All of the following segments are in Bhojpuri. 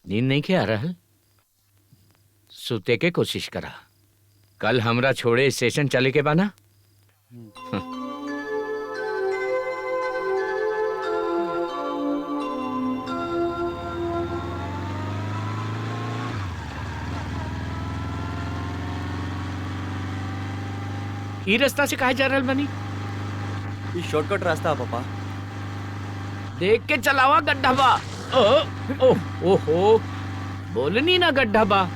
नींद नहीं के आ रहा? सुते के कोशिश करा। कल हमरा छोड़े स्टेशन चले के बाना। ई रास्ता से काहे जा रहल बनी? ये शॉर्टकट रास्ता है पापा। देख के चलावा गड्ढा बा। ओहो बोलनी ना गड्ढा बा।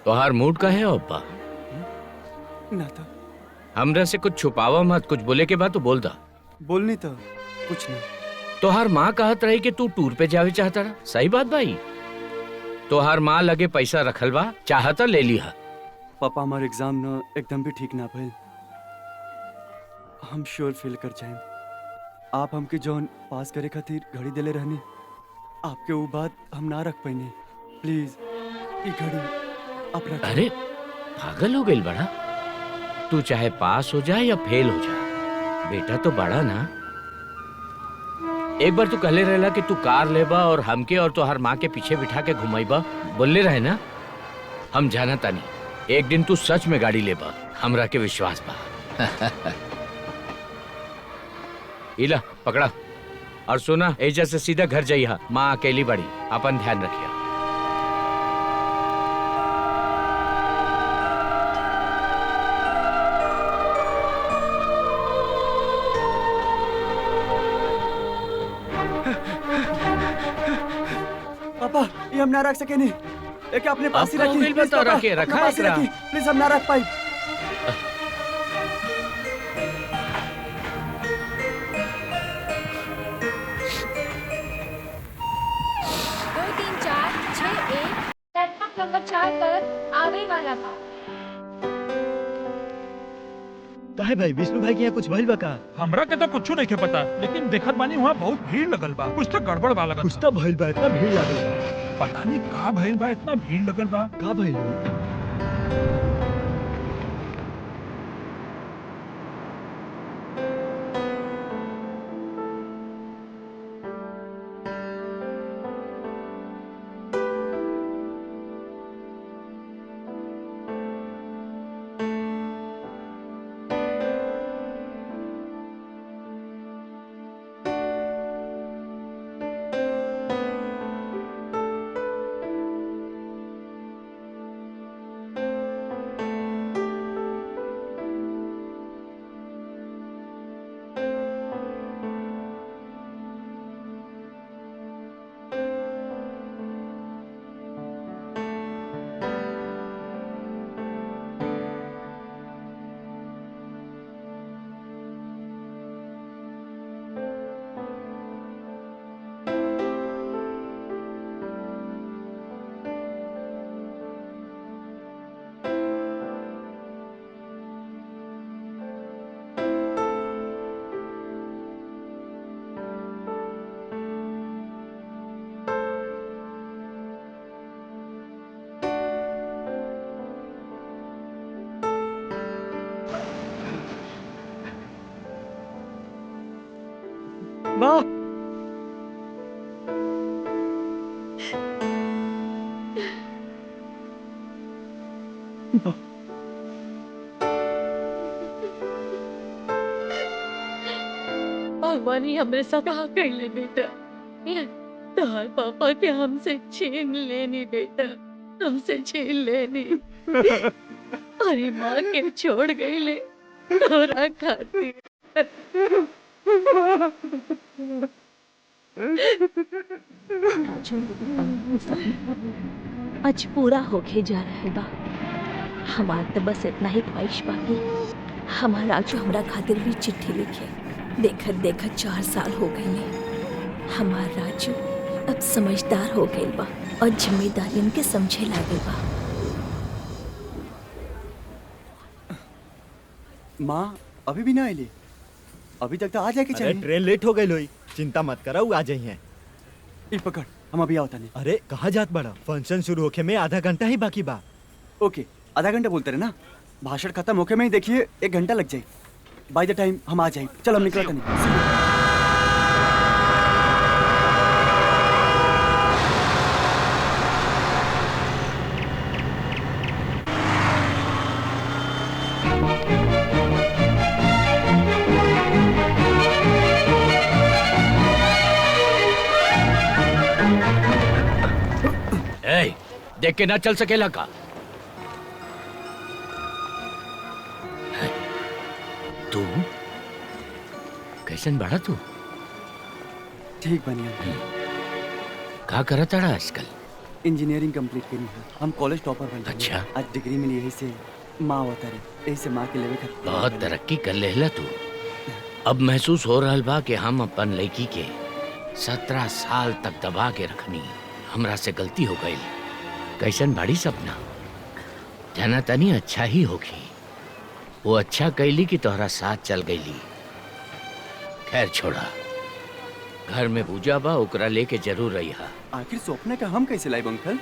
तोहार मूड का है अब्बा? ना तो हमरा से कुछ छुपावा मत, कुछ बोले के बाद तो बोल दा। बोलनी तो कुछ नहीं। तोहार माँ कहत रही कि तू टूर पे जावे चाहता रहा, सही बात भाई? तोहार माँ लगे पैसा रखल बा, चाहता ले लिहा। पापा हमारे एग्जाम न एकदम भी ठीक ना भइल। हम श्योर फेल कर जाए। आप हमके जौन पास करे खातिर घड़ी देले रहनी, आपके वो बात हम ना रख पाइने। प्लीज ये घड़ी आप रख। अरे पागल हो गई बड़ा। तू चाहे पास हो जाए या फेल हो जाए, बेटा तो बड़ा ना। एक बार तू कहले रहला कि तू कार लेबा और हमके और तोहार माँ के पीछे बिठा के घुमाईबा, बोलले रहे ना। हम जाना तानी एक दिन तू सच में गाड़ी लेबा, हमरा के विश्वास बा। इला पकड़ा और सुना, एजा से सीधा घर जाइहा। माँ अकेली बड़ी, अपन ध्यान रखिया। पापा ये हम ना रख सके नहीं। एक अपने पास ही रखी। प्लीज पापा, रखा है एकरा। प्लीज हम ना रख पाई। 23461 प्लेटफॉर्म नंबर 4 पर आने वाला था। काहे भाई, विष्णु भाई के यहाँ कुछ भइल बा का? हमरा के तो कुछ नहीं के पता, लेकिन देखत बानी वहाँ बहुत भीड़ लगल बा। कुछ तो गड़बड़ बा लगल। कुछ तो भइल बा, इतना भीड़ लागल बा। पता नहीं का भइल बा, इतना भीड़ लगल बा। का भइल बा? माँ, भगवान ही हमें सब कर ले बेटा। तार पापा के हमसे छीन लेनी बेटा, हमसे छीन लेनी। अरे माँ के छोड़ गई ले तोरा खातिर। आज पूरा होके जा रहा बा। हमार तो बस इतना ही ख्वाहिश बाकी, हमार राजू हमरा खातिर भी चिट्ठी लिखे। देखत देखत 4 साल हो गए। हमार राजू अब समझदार हो गई बा और जिम्मेदारियन के समझे लागे बा। माँ अभी भी ना आईली? अभी तक तो आ जाए के अरे चाहिए। ट्रेन लेट हो गई लोई। चिंता मत करा, वो आ जाइए। ई पकड़, हम अभी आवता नहीं। अरे कहाँ जात बड़ा? फंक्शन शुरू होके में आधा घंटा ही बाकी बा। ओके, आधा घंटा बोलते रहे ना, भाषण खत्म होके में ही देखिए 1 घंटा लग जाए। बाय द टाइम हम आ जाए। चल हम निकलते नहीं। ए, देख के ना चल सकेला का? तू कैसन बड़ा तू? ठीक बनी अंकल। का करत ताड़ा आजकल? इंजीनियरिंग कंप्लीट करी है। हम कॉलेज टॉपर बन गए। अच्छा। आज डिग्री मिली, यही से माँ होता रहे, यही से माँ के लेवे कर। बहुत तरक्की कर लेला तू। अब महसूस हो रहल बा कि हम अपन लड़की के 17 साल तक दबा के रखनी, हमरा से गलती हो गई। कैसन बड़ी सपना, जाना तनी अच्छा ही होगी। वो अच्छा कैली कि तोहरा साथ चल गईली। खैर छोड़ा, घर में पूजा बा, ओकरा लेके जरूर रही हा। आखिर सपने का हम कैसे लाइब अंकल?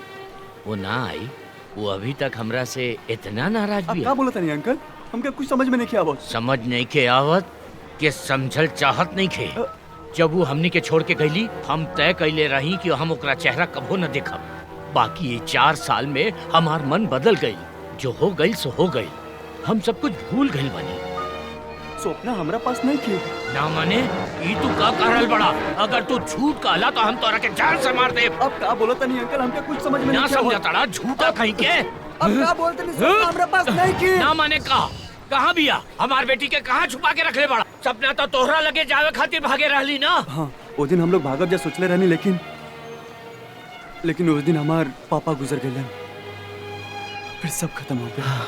वो ना आई, वो अभी तक हमरा से इतना नाराज आप भी क्या है। बोला था नहीं अंकल? हमके कुछ समझ में नहीं किया बॉस। समझ नहीं के आवत के समझल चाहत नहीं खे। जब वो हमनी के छोड़ के गईली, हम तय कैले रही कि हम ओकरा चेहरा कभो न देखब। बाकी ये 4 साल में हमार मन बदल गई। जो हो गई सो हो गई, हम सब कुछ भूल गई बनी। सपना हमरा पास नहीं की। ना माने ई तू का करल बड़ा? अगर तू झूठ कहला तो हम तोरा के जान से मार दे। अब क्या बोला था नहीं अंकल? हमके कुछ समझ में ना नहीं किया। समझा तड़ा, झूठा कहीं के। अब क्या बोलते नहीं? सपना हमरा पास नहीं की। ना माने कहाँ बिया? हमार बेटी के कहाँ छुपा के रखले बड़ा? सपना तो तोहरा लगे जावे खातिर भागे रहली ना। हाँ, वो दिन हम लोग भागब जा सोचले रहनी, लेकिन उस दिन हमार पापा गुजर गए। फिर सब खत्म हो गया।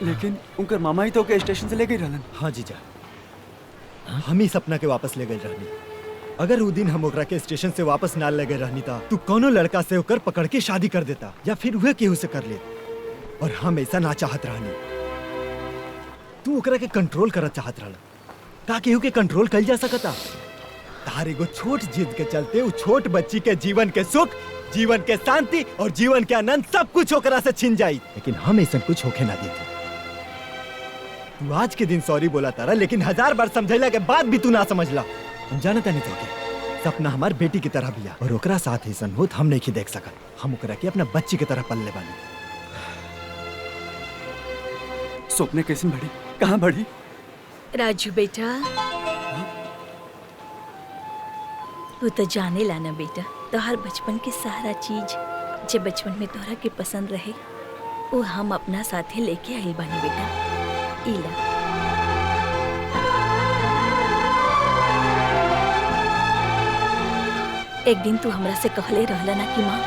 लेकिन उनकर मामा ही तो के स्टेशन से ले गई रहलन। हाँ जीजा, हम ही सपना के वापस ले गए रहनी। अगर वो दिन हम ओकरा के स्टेशन से वापस ना ले गए रहनी था, तू कोनो लड़का से होकर पकड़ के शादी कर देता, या फिर वह केहू से कर ले। और हम ऐसा ना चाहत रहनी। तू ओकरा के कंट्रोल करत चाहत रहल, का केहू के कंट्रोल कल जा सकता? तार एगो छोट जिद के चलते वो छोट बच्ची के जीवन के सुख, जीवन के शांति और जीवन के आनंद सब कुछ ओकरा से छिन जाई। लेकिन हम ऐसा कुछ होके ना देते। तू आज के दिन सॉरी बोला तारा, लेकिन 1000 बार समझैला के बाद भी तू ना समझला। हम जानता नहीं तो सपना हमार बेटी की तरह बिया, और ओकरा साथ ऐसा होत हम नहीं देख सकत। हम ओकरा के अपना बच्ची की तरह पल्ले बानी। सपने कैसे बढ़ी? कहाँ बढ़ी? राजू बेटा, तू तो जाने लाना बेटा, तोहर बचपन के सारा चीज जे बचपन में तोहरा के पसंद रहे, वो हम अपना साथे लेके आइल बानी बेटा। इला एक दिन तू हमरा से कहले रहला ना कि माँ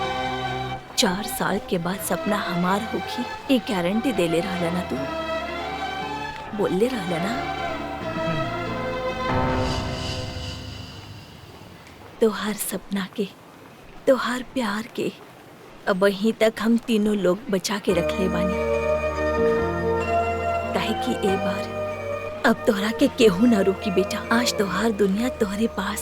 4 साल के बाद सपना हमार होगी, ये गारंटी देले रहला ना? तू बोलले रहला ना? तोहार सपना के, तोहार प्यार के अब वहीं तक हम तीनों लोग बचा के रखले बानी। काहे कि ए बार अब तोहरा के केहू ना रोकी बेटा। आज तोहार दुनिया तोहरे पास।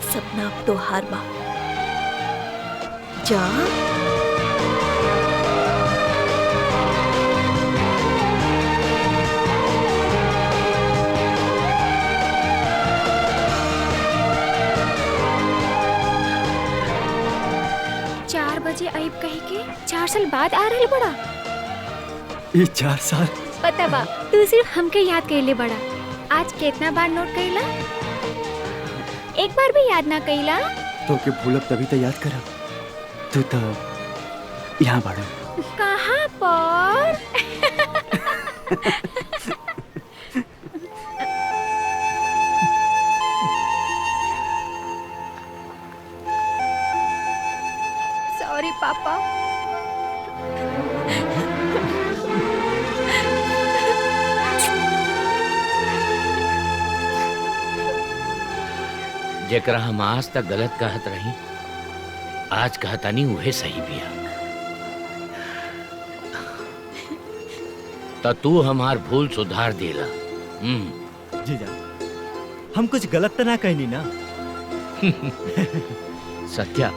सपना अब तोहार बा। जा बजे आइब कही के 4 साल बाद आ रहल बड़ा। ये 4 साल पता बा, तू सिर्फ हमके याद कइले बड़ा। आज कितना बार नोट कइला? एक बार भी याद ना कइला। तो के भूलब तभी तो याद करब। तू तो यहाँ बड़ा। कहाँ पर? सॉरी पापा। जेकरा हम आज तक गलत कहत रही, आज कहता नहीं उहे सही बिया। तो तू हमार भूल सुधार देला। जीजा हम कुछ गलत तो ना कहनी ना? सत्या